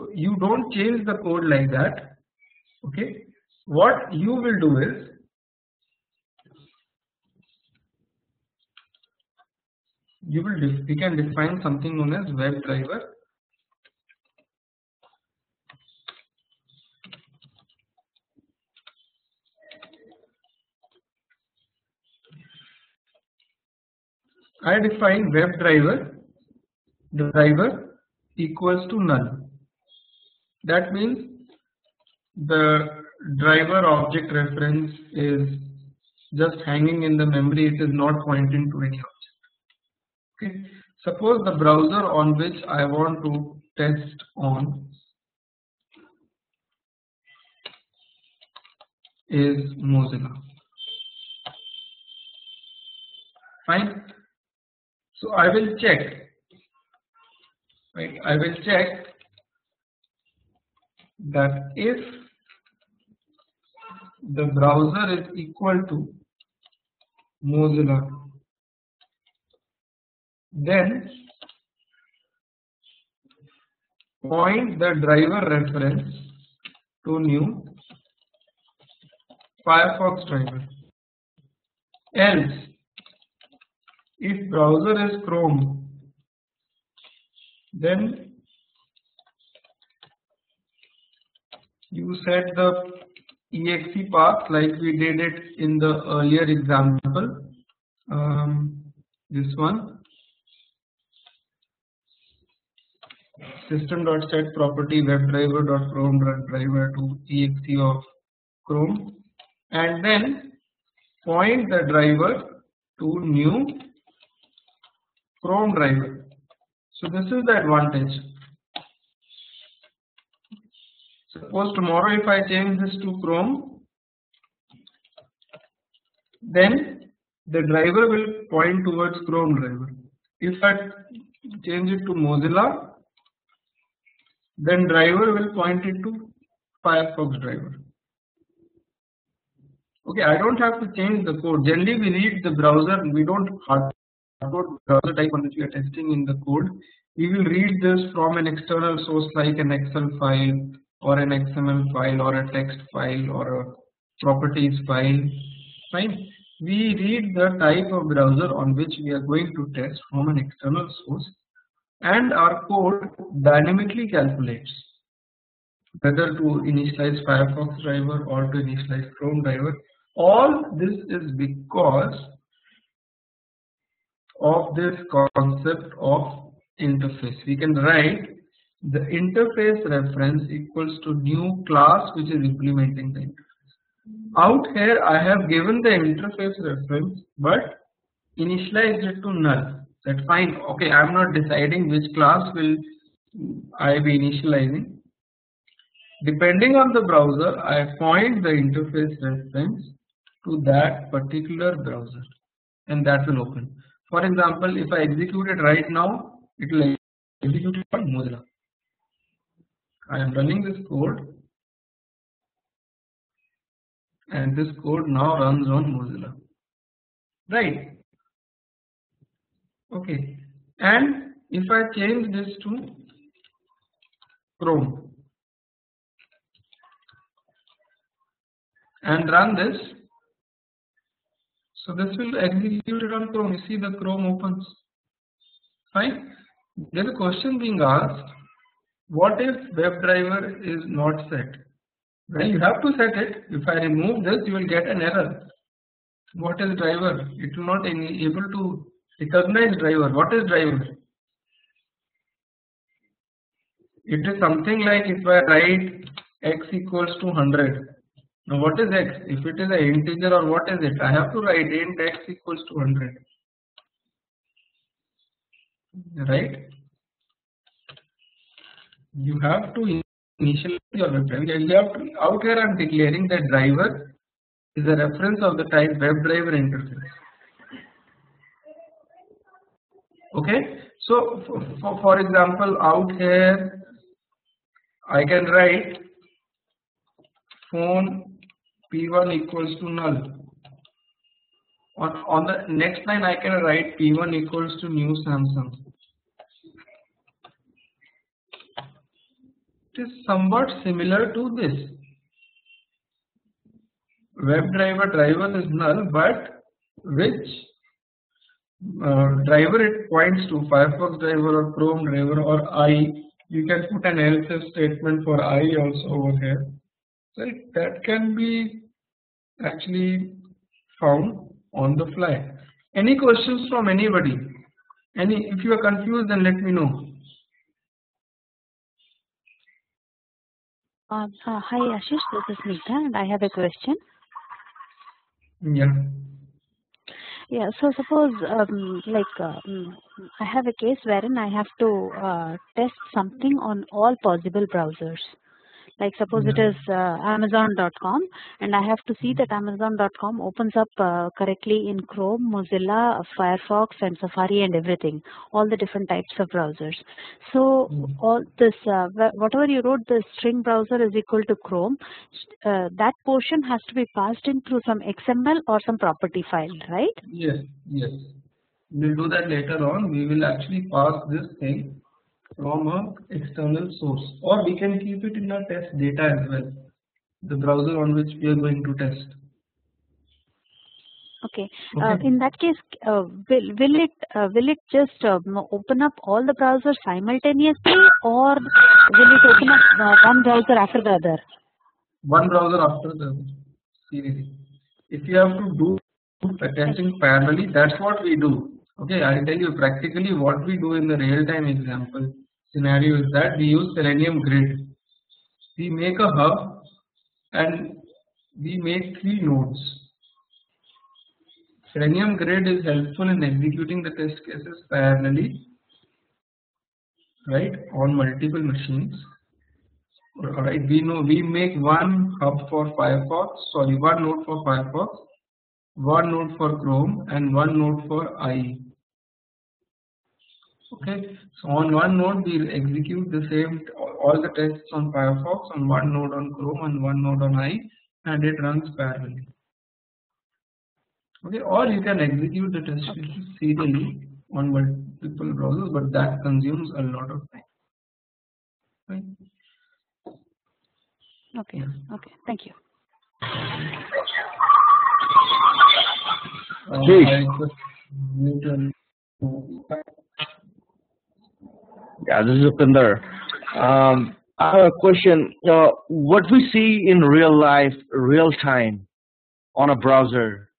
So you don't change the code like that. Okay, what you will do is we can define something known as web driver. I define web driver equals to null. That means the driver object reference is just hanging in the memory, it is not pointing to any object. Okay. Suppose the browser on which I want to test on is Mozilla. Fine. So I will check. Right. I will check that if the browser is equal to Mozilla, then point the driver reference to new Firefox driver. Else, if browser is Chrome, then you set the exe path like we did it in the earlier example. This one, system.set property webdriver.chrome driver to exe of Chrome, and then point the driver to new Chrome driver. So this is the advantage. Suppose tomorrow if I change this to Chrome, then the driver will point towards Chrome driver. If I change it to Mozilla, then driver will point it to Firefox driver. Okay, I don't have to change the code. Generally we read the browser, we don't hard code browser type on which we are testing in the code. We will read this from an external source like an Excel file or an XML file or a text file or a properties file. Fine. We read the type of browser on which we are going to test from an external source, and our code dynamically calculates whether to initialize Firefox driver or to initialize Chrome driver. All this is because of this concept of interface. We can write the interface reference equals to new class which is implementing the interface. Out here I have given the interface reference but initialized it to null. That's fine. Okay, I am not deciding which class will I be initializing. Depending on the browser, I point the interface reference to that particular browser and that will open. For example, if I execute it right now, it will execute it on Mozilla. I am running this code and this code now runs on Mozilla. Right. Okay. And if I change this to Chrome and run this, so this will execute it on Chrome. You see the Chrome opens. Fine. There is a question being asked, what if WebDriver is not set? Well, you have to set it. If I remove this, you will get an error. What is driver? It will not be able to recognize driver. What is driver? It is something like if I write x equals to 100. Now what is x? If it is an integer or what is it? I have to write int x equals to 100. Right? You have to initialize your WebDriver. Out here I am declaring that driver is a reference of the type WebDriver interface. Okay, so for example, out here I can write phone P1 equals to null. On the next line I can write P1 equals to new Samsung. It is somewhat similar to this. WebDriver is null, but which driver it points to, Firefox driver or Chrome driver or I. You can put an else if statement for I also over here. Right? That can be actually found on the fly. Any questions from anybody? If you are confused, then let me know. Hi Ashish, this is Meeta and I have a question. Yeah. Yeah, so suppose I have a case wherein I have to test something on all possible browsers. Like suppose it is Amazon.com and I have to see that Amazon.com opens up correctly in Chrome, Mozilla, Firefox and Safari and everything, all the different types of browsers. So all this, whatever you wrote, the string browser is equal to Chrome, that portion has to be passed in through some XML or some property file, right? Yes. We'll do that later on. We will actually pass this thing from an external source, or we can keep it in our test data as well, the browser on which we are going to test. Okay. In that case, will it just open up all the browsers simultaneously, or will it open up one browser after the other? One browser after the other. Seriously. If you have to do testing parallelly, that's what we do. Okay, I'll tell you practically what we do in the real-time example scenario is that we use Selenium grid. We make a hub and we make 3 nodes. Selenium grid is helpful in executing the test cases parallelly, right, on multiple machines. Alright, we make one hub for Firefox, one node for Firefox, one node for Chrome, and one node for IE. Okay, so on one node we execute the same all the tests on Firefox, on one node on Chrome, and one node on IE, and it runs parallelly. Okay, or you can execute the test cases serially on multiple browsers, but that consumes a lot of time. Right? Okay. Okay. Thank you. Yeah, this is Upinder. I have a question. What we see in real life, real time, on a browser,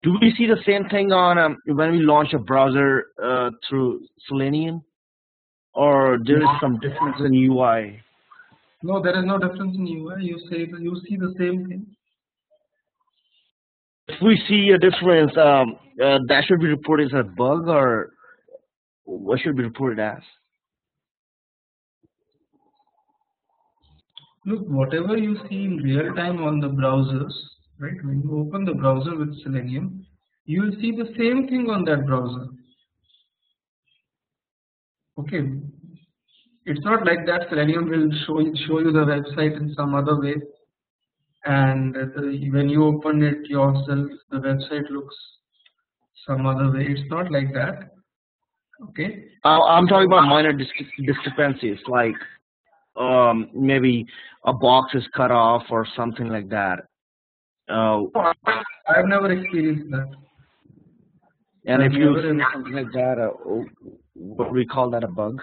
do we see the same thing on when we launch a browser through Selenium, or there is some difference in UI? No, there is no difference in UI. You see the same thing. If we see a difference, that should be reported as a bug, or what should be reported as? Look, whatever you see in real time on the browsers, right? When you open the browser with Selenium, you will see the same thing on that browser. Okay, it's not like that Selenium will show you the website in some other way, and when you open it yourself, the website looks some other way. It's not like that. Okay. I'm talking about minor discrepancies, like maybe a box is cut off or something like that. I've never experienced that. And if you see something like that, what we call that a bug?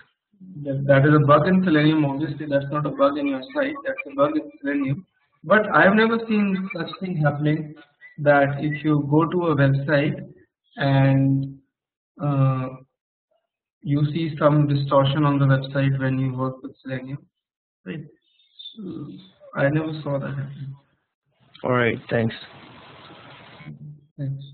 That is a bug in Selenium. Obviously, that's not a bug in your site. That's a bug in Selenium. But I've never seen such thing happening that if you go to a website and you see some distortion on the website when you work with Selenium. Right? So I never saw that happen. All right, thanks. Thanks.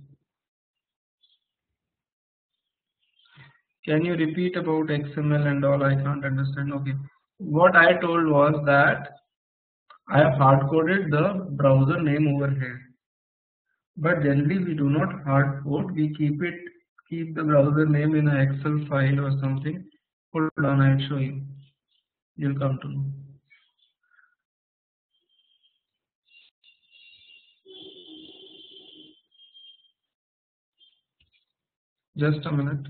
Can you repeat about XML and all? I can't understand. Okay. What I told was that I have hard coded the browser name over here. But generally we do not hard code. We keep the browser name in an Excel file or something. Hold on, I'll show you. You'll come to know. Just a minute.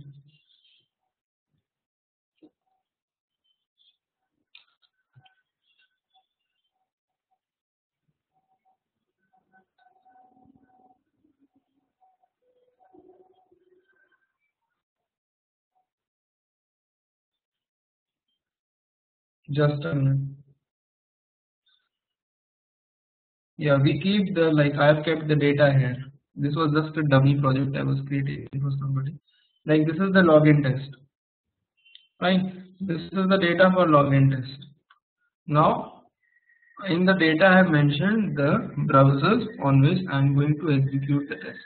Just a minute. Yeah, we keep the, like, I have kept the data here. This was just a dummy project I was creating for somebody. Like, this is the login test. Fine. This is the data for login test. Now, in the data I have mentioned the browsers on which I am going to execute the test.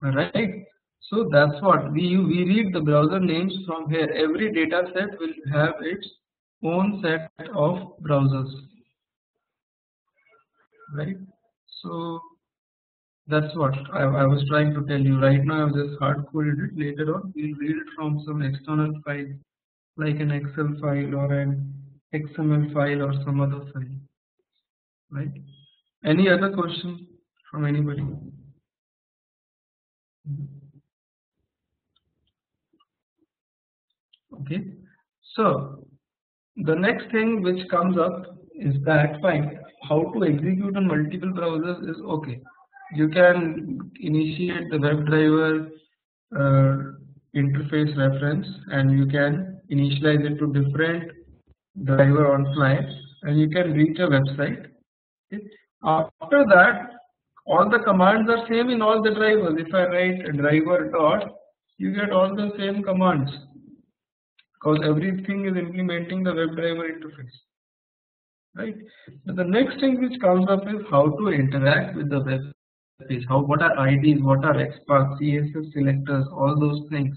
Right. So that's what we read the browser names from here. Every data set will have its own set of browsers. Right. So that's what I was trying to tell you. Right now I've just hard coded it. Later on we'll read it from some external file like an Excel file or an XML file or some other file. Right. Any other question from anybody? Okay. So the next thing which comes up is that fine, how to execute on multiple browsers is okay. You can initiate the WebDriver interface reference and you can initialize it to different driver on fly and you can reach a website. Okay. After that, all the commands are same in all the drivers. If I write driver dot, you get all the same commands because everything is implementing the WebDriver interface. Right. But the next thing which comes up is how to interact with the web page. How, what are IDs, what are XPath, CSS selectors, all those things.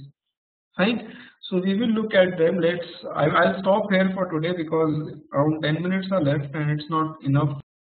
Fine. So we will look at them. I'll stop here for today because around 10 minutes are left and it's not enough